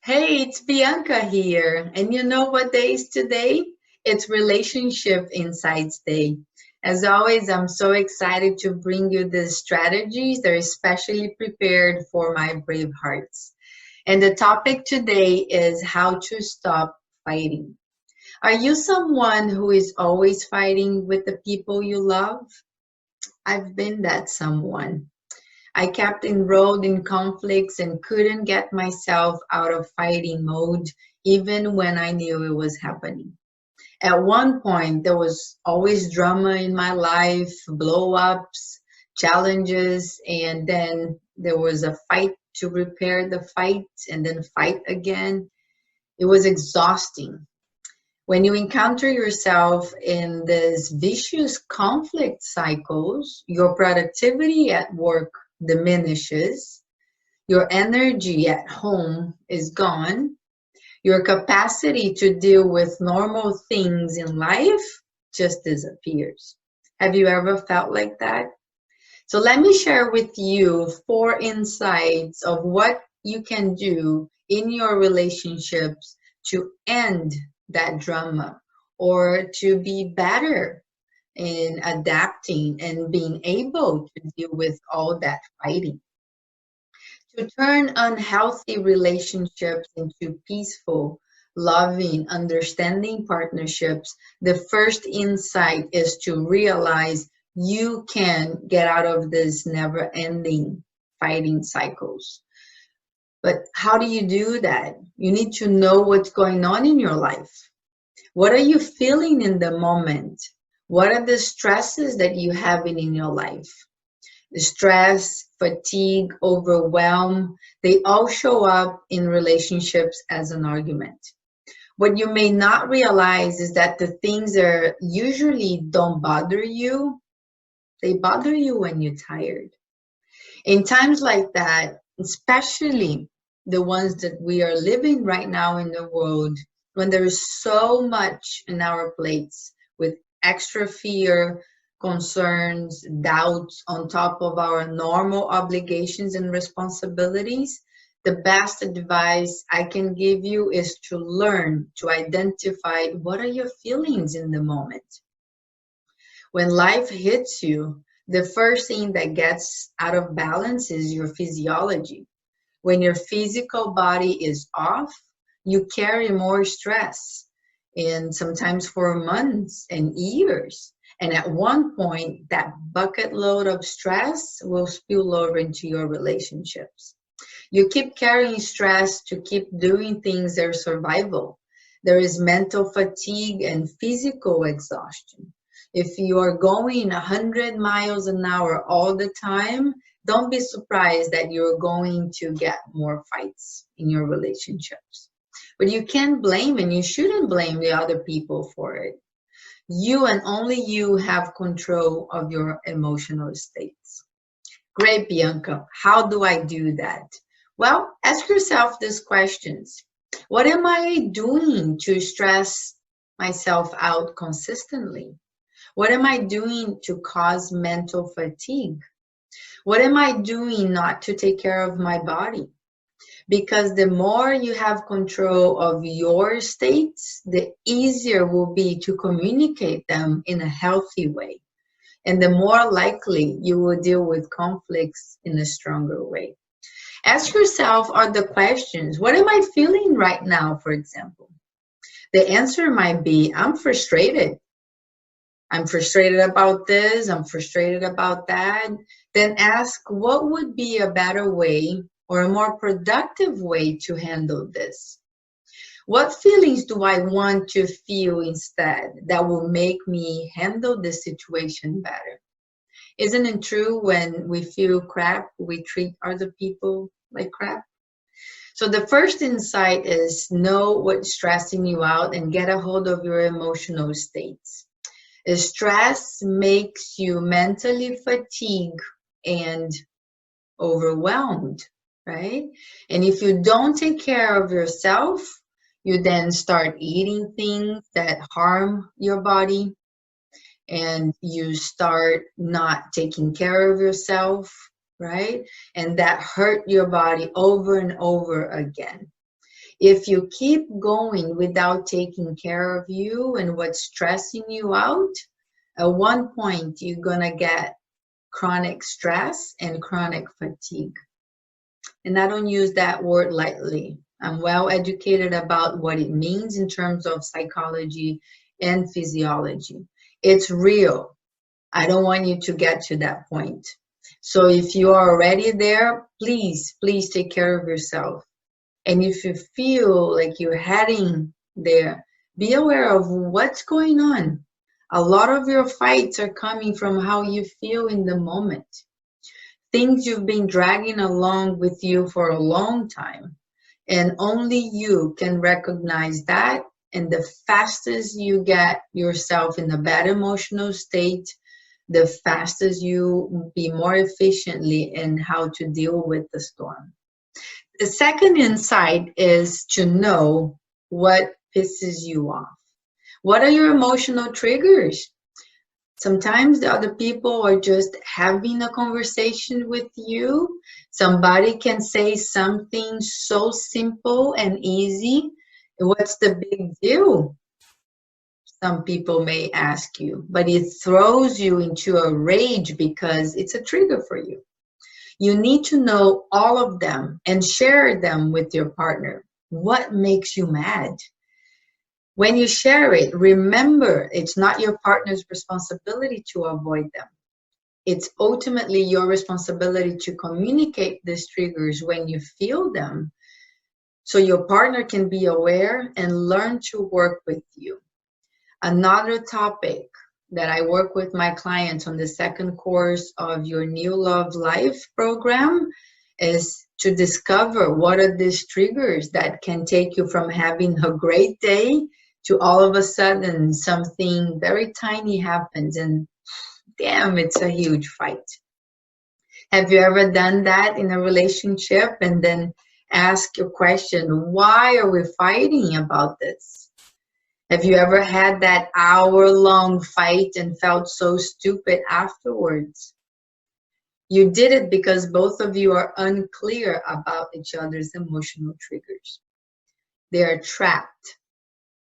Hey, it's Bianca here. And you know what day is today? It's Relationship Insights Day. As always, I'm so excited to bring you the strategies that are especially prepared for my brave hearts. And the topic today is how to stop fighting. Are you someone who is always fighting with the people you love? I've been that someone. I kept enrolled in conflicts and couldn't get myself out of fighting mode even when I knew it was happening. At one point, there was always drama in my life, blow ups, challenges, and then there was a fight to repair the fight and then fight again. It was exhausting. When you encounter yourself in these vicious conflict cycles, your productivity at work diminishes, your energy at home is gone, your capacity to deal with normal things in life just disappears. Have you ever felt like that? So let me share with you 4 insights of what you can do in your relationships to end that drama or to be better in adapting and being able to deal with all that fighting. To turn unhealthy relationships into peaceful, loving, understanding partnerships, the first insight is to realize you can get out of this never ending fighting cycles. But how do you do that? You need to know what's going on in your life. What are you feeling in the moment? What are the stresses that you have in your life? Stress, fatigue, overwhelm, they all show up in relationships as an argument. What you may not realize is that the things that usually don't bother you, they bother you when you're tired. In times like that, especially the ones that we are living right now in the world, when there is so much in our plates with extra fear, concerns, doubts on top of our normal obligations and responsibilities, the best advice I can give you is to learn to identify what are your feelings in the moment. When life hits you, the first thing that gets out of balance is your physiology. When your physical body is off, you carry more stress, and sometimes for months and years. And at one point, that bucket load of stress will spill over into your relationships. You keep carrying stress to keep doing things that are survival. There is mental fatigue and physical exhaustion. If you are going 100 miles an hour all the time, don't be surprised that you're going to get more fights in your relationships. But you can't blame and you shouldn't blame the other people for it. You and only you have control of your emotional states. Great, Bianca. How do I do that? Well, ask yourself these questions. What am I doing to stress myself out consistently? What am I doing to cause mental fatigue? What am I doing not to take care of my body? Because the more you have control of your states, the easier will be to communicate them in a healthy way. And the more likely you will deal with conflicts in a stronger way. Ask yourself are the questions, what am I feeling right now, for example? The answer might be, I'm frustrated. I'm frustrated about this, I'm frustrated about that. Then ask, what would be a better way or a more productive way to handle this? What feelings do I want to feel instead that will make me handle the situation better? Isn't it true when we feel crap, we treat other people like crap? So the first insight is know what's stressing you out and get a hold of your emotional states. Stress makes you mentally fatigued and overwhelmed, right? And if you don't take care of yourself, you then start eating things that harm your body and you start not taking care of yourself, right? And that hurt your body over and over again. If you keep going without taking care of you and what's stressing you out, at one point you're going to get chronic stress and chronic fatigue. And I don't use that word lightly. I'm well educated about what it means in terms of psychology and physiology. It's real. I don't want you to get to that point. So if you are already there, please take care of yourself. And if you feel like you're heading there, be aware of what's going on. A lot of your fights are coming from how you feel in the moment. Things you've been dragging along with you for a long time. And only you can recognize that. And the fastest you get yourself in a bad emotional state, the fastest you be more efficiently in how to deal with the storm. The second insight is to know what pisses you off. What are your emotional triggers? Sometimes the other people are just having a conversation with you. Somebody can say something so simple and easy. What's the big deal? Some people may ask you, but it throws you into a rage because it's a trigger for you. You need to know all of them and share them with your partner. What makes you mad? When you share it, remember it's not your partner's responsibility to avoid them. It's ultimately your responsibility to communicate these triggers when you feel them so your partner can be aware and learn to work with you. Another topic that I work with my clients on the second course of your New Love Life program is to discover what are these triggers that can take you from having a great day to all of a sudden something very tiny happens and damn, it's a huge fight. Have you ever done that in a relationship and then ask your question, why are we fighting about this? Have you ever had that hour-long fight and felt so stupid afterwards? You did it because both of you are unclear about each other's emotional triggers. They are trapped.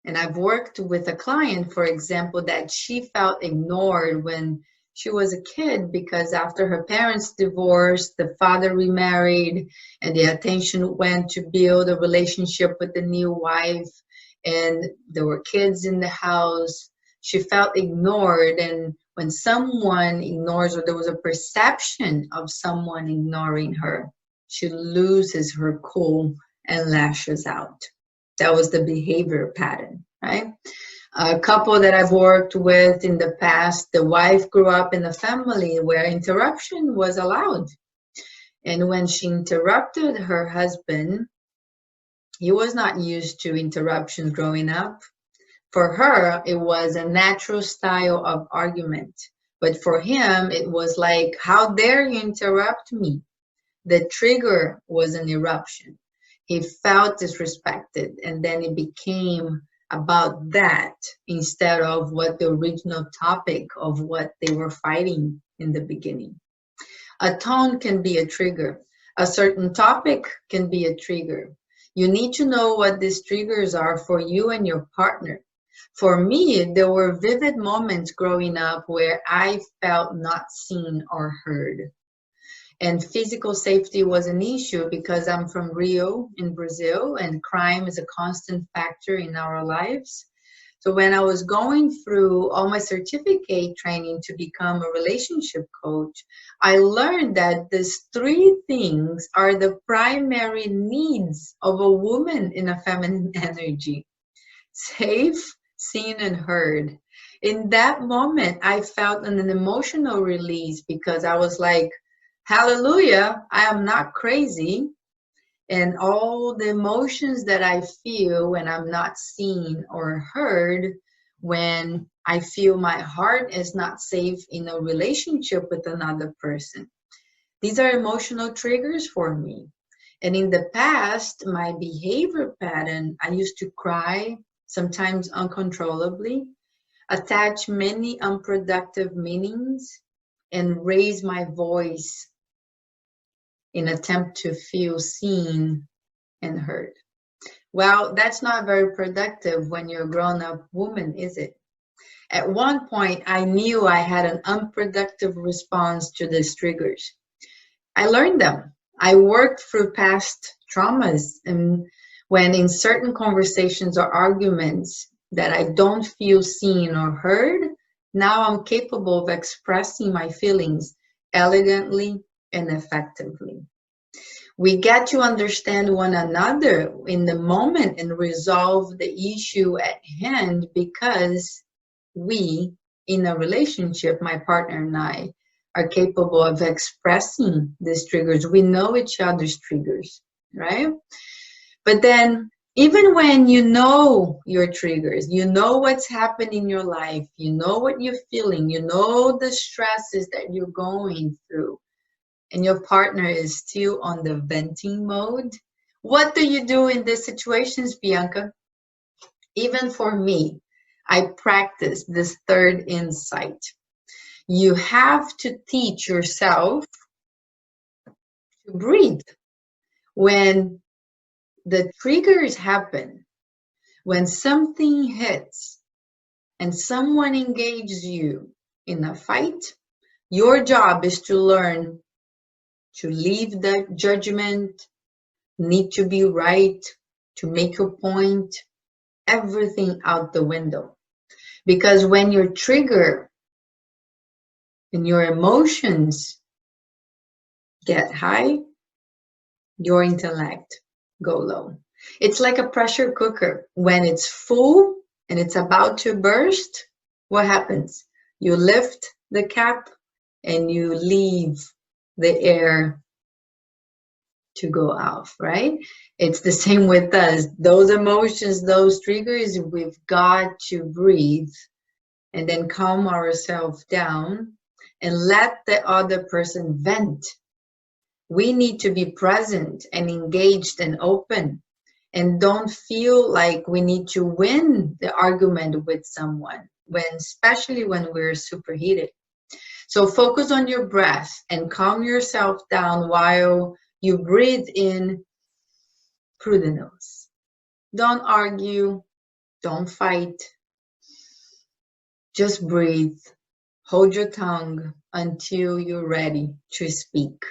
And I've worked with a client, for example, that she felt ignored when she was a kid because after her parents divorced, the father remarried, and the attention went to build a relationship with the new wife. And there were kids in the house. She felt ignored. And when someone ignores, or there was a perception of someone ignoring her, she loses her cool and lashes out. That was the behavior pattern, right? A couple that I've worked with in the past, the wife grew up in a family where interruption was allowed. And when she interrupted her husband, he was not used to interruptions growing up. For her, it was a natural style of argument. But for him, it was like, how dare you interrupt me? The trigger was an eruption. He felt disrespected, and then it became about that instead of what the original topic of what they were fighting in the beginning. A tone can be a trigger. A certain topic can be a trigger. You need to know what these triggers are for you and your partner. For me, there were vivid moments growing up where I felt not seen or heard. And physical safety was an issue because I'm from Rio in Brazil, and crime is a constant factor in our lives. So when I was going through all my certificate training to become a relationship coach, I learned that these three things are the primary needs of a woman in a feminine energy: safe, seen, and heard. In that moment, I felt an emotional release because I was like, hallelujah, I am not crazy. And all the emotions that I feel when I'm not seen or heard, when I feel my heart is not safe in a relationship with another person. These are emotional triggers for me. And in the past, my behavior pattern, I used to cry, sometimes uncontrollably, attach many unproductive meanings, and raise my voice in attempt to feel seen and heard. Well, that's not very productive when you're a grown-up woman, is it? At one point, I knew I had an unproductive response to these triggers. I learned them. I worked through past traumas, and when in certain conversations or arguments that I don't feel seen or heard, now I'm capable of expressing my feelings elegantly and effectively. We get to understand one another in the moment and resolve the issue at hand because we, in a relationship, my partner and I, are capable of expressing these triggers. We know each other's triggers, right? But then, even when you know your triggers, you know what's happening in your life, you know what you're feeling, you know the stresses that you're going through, and your partner is still on the venting mode, what do you do in these situations, Bianca? Even for me, I practice this third insight. You have to teach yourself to breathe. When the triggers happen, when something hits and someone engages you in a fight, your job is to learn to leave the judgment, need to be right, to make a point, everything out the window. Because when you're triggered and your emotions get high, your intellect go low. It's like a pressure cooker. When it's full and it's about to burst, what happens? You lift the cap and you leave the air to go off, right? It's the same with us. Those emotions, those triggers, we've got to breathe and then calm ourselves down and let the other person vent. We need to be present and engaged and open and don't feel like we need to win the argument with someone, especially when we're superheated. So focus on your breath and calm yourself down while you breathe in through the nose. Don't argue, don't fight, just breathe. Hold your tongue until you're ready to speak.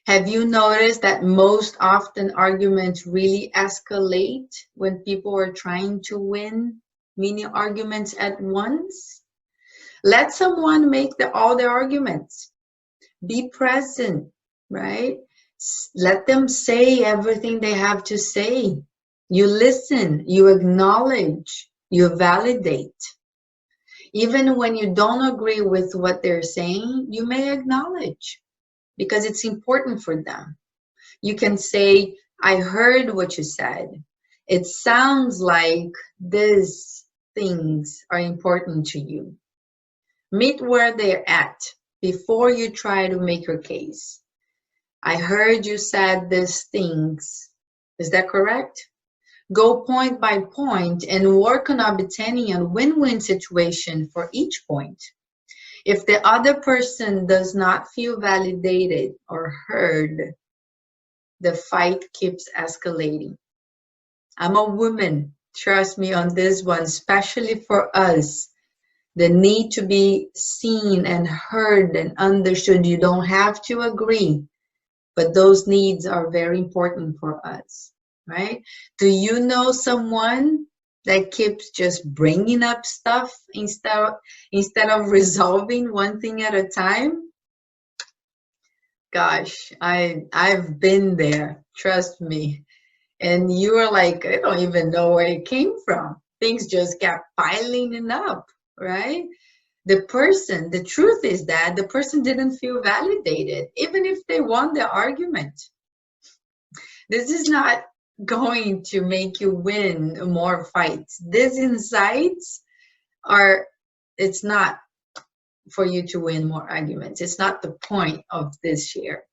Have you noticed that most often arguments really escalate when people are trying to win many arguments at once? Let someone make all the arguments. Be present, right? Let them say everything they have to say. You listen, you acknowledge, you validate. Even when you don't agree with what they're saying, you may acknowledge because it's important for them. You can say, I heard what you said. It sounds like these things are important to you. Meet where they're at before you try to make your case. I heard you said these things. Is that correct? Go point by point and work on obtaining a win-win situation for each point. If the other person does not feel validated or heard, the fight keeps escalating. I'm a woman, trust me on this one, especially for us. The need to be seen and heard and understood. You don't have to agree, but those needs are very important for us, right? Do you know someone that keeps just bringing up stuff instead of resolving one thing at a time? Gosh, I've been there, trust me. And you were like, I don't even know where it came from. Things just kept piling up, right? The truth is that the person didn't feel validated, even if they won the argument. This is not going to make you win more fights. These insights it's not for you to win more arguments. It's not the point of this share.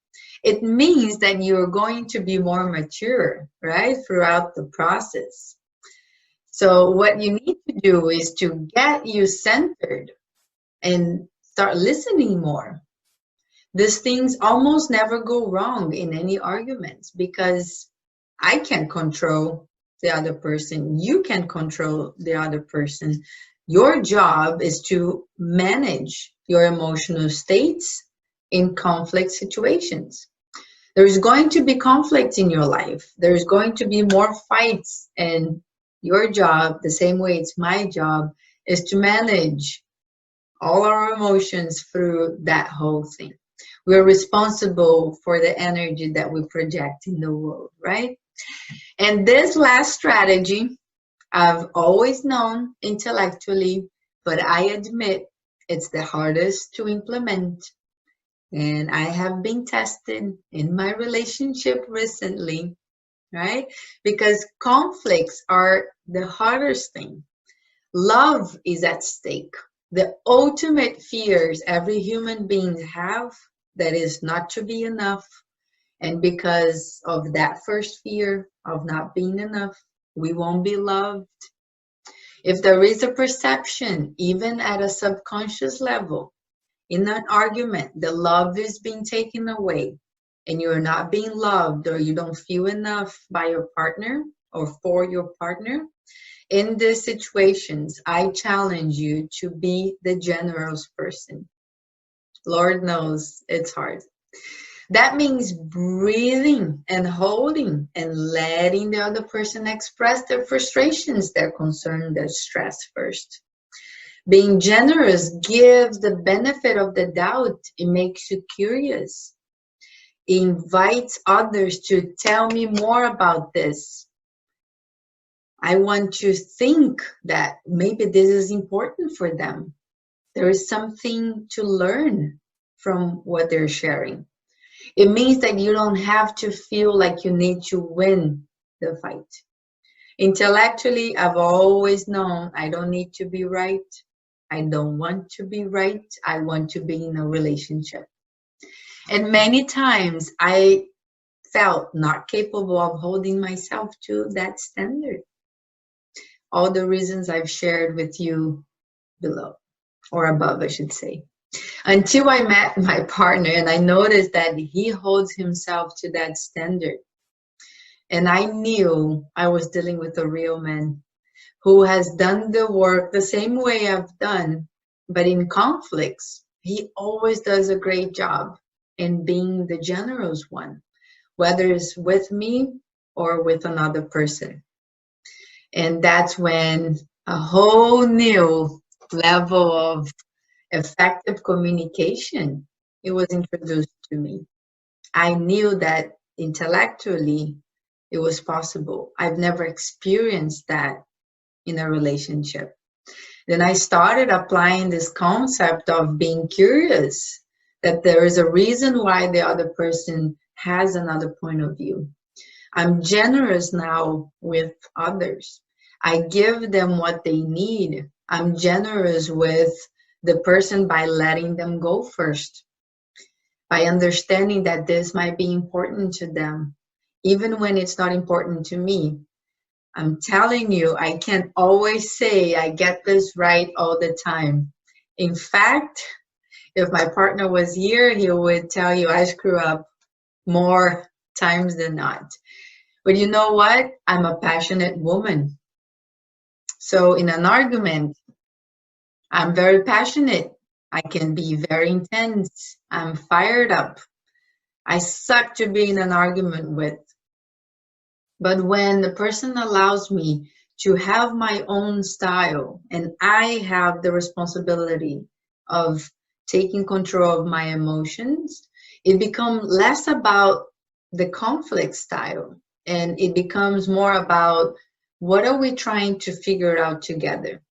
It means that you're going to be more mature, right, throughout the process. So what you need to do is to get you centered and start listening more. These things almost never go wrong in any arguments because I can't control the other person. You can control the other person. Your job is to manage your emotional states in conflict situations. There's going to be conflict in your life. There's going to be more fights, and your job, the same way it's my job, is to manage all our emotions through that whole thing. We're responsible for the energy that we project in the world, right? And this last strategy, I've always known intellectually, but I admit it's the hardest to implement. And I have been tested in my relationship recently, right? Because conflicts are the hardest thing. Love is at stake. The ultimate fears every human being have, that is not to be enough. And because of that first fear of not being enough, we won't be loved. If there is a perception, even at a subconscious level, in an argument, the love is being taken away and you're not being loved, or you don't feel enough by your partner or for your partner, in these situations, I challenge you to be the generous person. Lord knows it's hard. That means breathing and holding and letting the other person express their frustrations, their concern, their stress first. Being generous gives the benefit of the doubt. It makes you curious. It invites others to tell me more about this. I want to think that maybe this is important for them. There is something to learn from what they're sharing. It means that you don't have to feel like you need to win the fight. Intellectually, I've always known I don't need to be right. I don't want to be right. I want to be in a relationship. And many times I felt not capable of holding myself to that standard. All the reasons I've shared with you below, or above, I should say. Until I met my partner and I noticed that he holds himself to that standard. And I knew I was dealing with a real man who has done the work the same way I've done, but in conflicts, he always does a great job in being the generous one, whether it's with me or with another person. And that's when a whole new level of effective communication, it was introduced to me. I knew that intellectually it was possible. I've never experienced that in a relationship. Then I started applying this concept of being curious, that there is a reason why the other person has another point of view. I'm generous now with others. I give them what they need. I'm generous with the person by letting them go first, by understanding that this might be important to them, even when it's not important to me. I'm telling you, I can't always say I get this right all the time. In fact, if my partner was here, he would tell you I screw up more times than not. But you know what? I'm a passionate woman. So in an argument, I'm very passionate. I can be very intense. I'm fired up. I suck to be in an argument with. But when the person allows me to have my own style and I have the responsibility of taking control of my emotions, it becomes less about the conflict style and it becomes more about what are we trying to figure out together.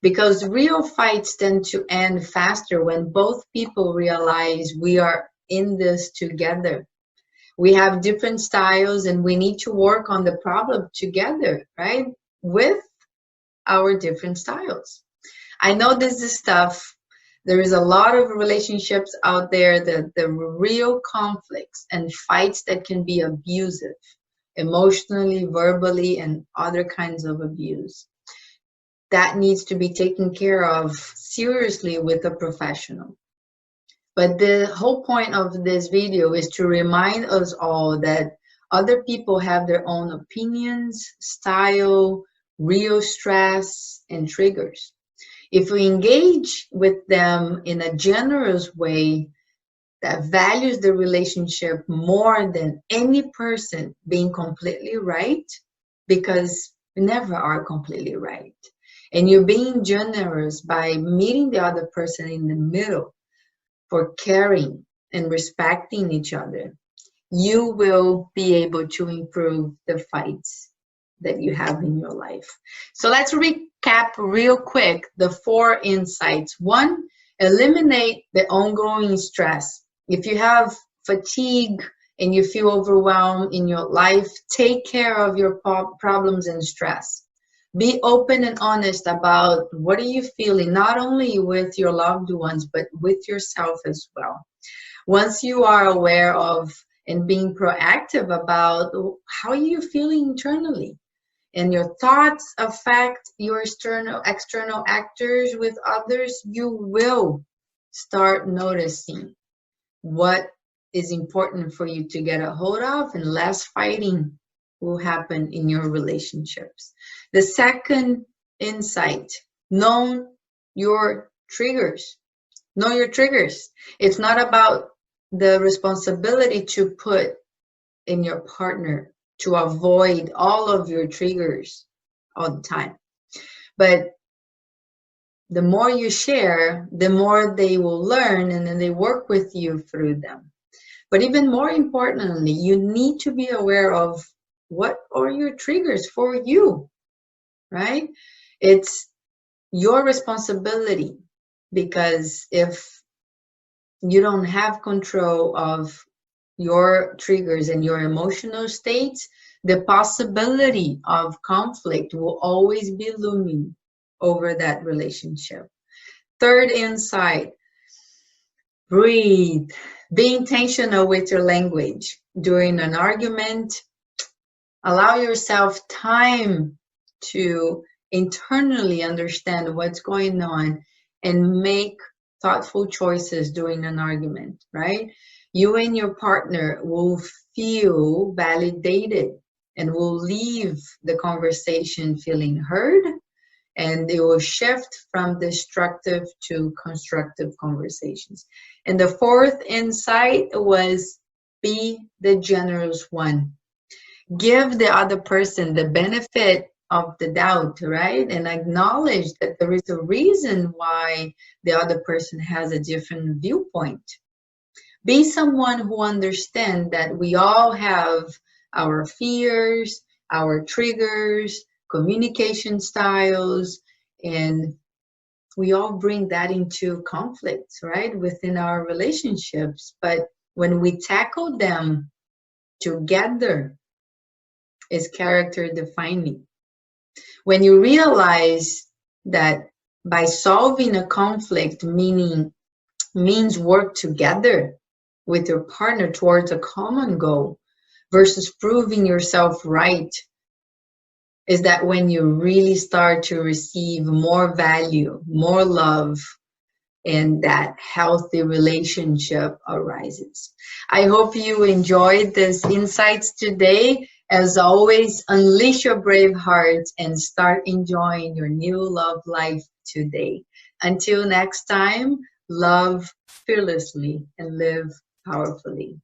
Because real fights tend to end faster when both people realize we are in this together. We have different styles and we need to work on the problem together, right? With our different styles. I know this is tough. There is a lot of relationships out there that the real conflicts and fights that can be abusive, emotionally, verbally, and other kinds of abuse. That needs to be taken care of seriously with a professional. But the whole point of this video is to remind us all that Other people have their own opinions, style, real stress, and triggers. If we engage with them in a generous way that values the relationship more than any person being completely right, because we never are completely right. And you're being generous by meeting the other person in the middle for caring and respecting each other, you will be able to improve the fights that you have in your life. So let's recap real quick the 4 insights. 1, eliminate the ongoing stress. If you have fatigue and you feel overwhelmed in your life, take care of your problems and stress. Be open and honest about what are you feeling, not only with your loved ones, but with yourself as well. Once you are aware of and being proactive about how you're feeling internally, and your thoughts affect your external actors with others, you will start noticing what is important for you to get a hold of, and less fighting will happen in your relationships. The second insight, know your triggers. Know your triggers. It's not about the responsibility to put in your partner to avoid all of your triggers all the time. But the more you share, the more they will learn, and then they work with you through them. But even more importantly, you need to be aware of what are your triggers for you, right? It's your responsibility, because if you don't have control of your triggers and your emotional states, the possibility of conflict will always be looming over that relationship. Third insight, breathe. Be intentional with your language. During an argument, allow yourself time to internally understand what's going on and make thoughtful choices during an argument, right? You and your partner will feel validated and will leave the conversation feeling heard, and it will shift from destructive to constructive conversations. And the fourth insight was be the generous one. Give the other person the benefit of the doubt, right? And acknowledge that there is a reason why the other person has a different viewpoint. Be someone who understands that we all have our fears, our triggers, communication styles, and we all bring that into conflicts, right, within our relationships. But when we tackle them together, it's character defining. When you realize that by solving a conflict means work together with your partner towards a common goal versus proving yourself right, is that when you really start to receive more value, more love, and that healthy relationship arises. I hope you enjoyed these insights today. As always, unleash your brave heart and start enjoying your new love life today. Until next time, love fearlessly and live powerfully.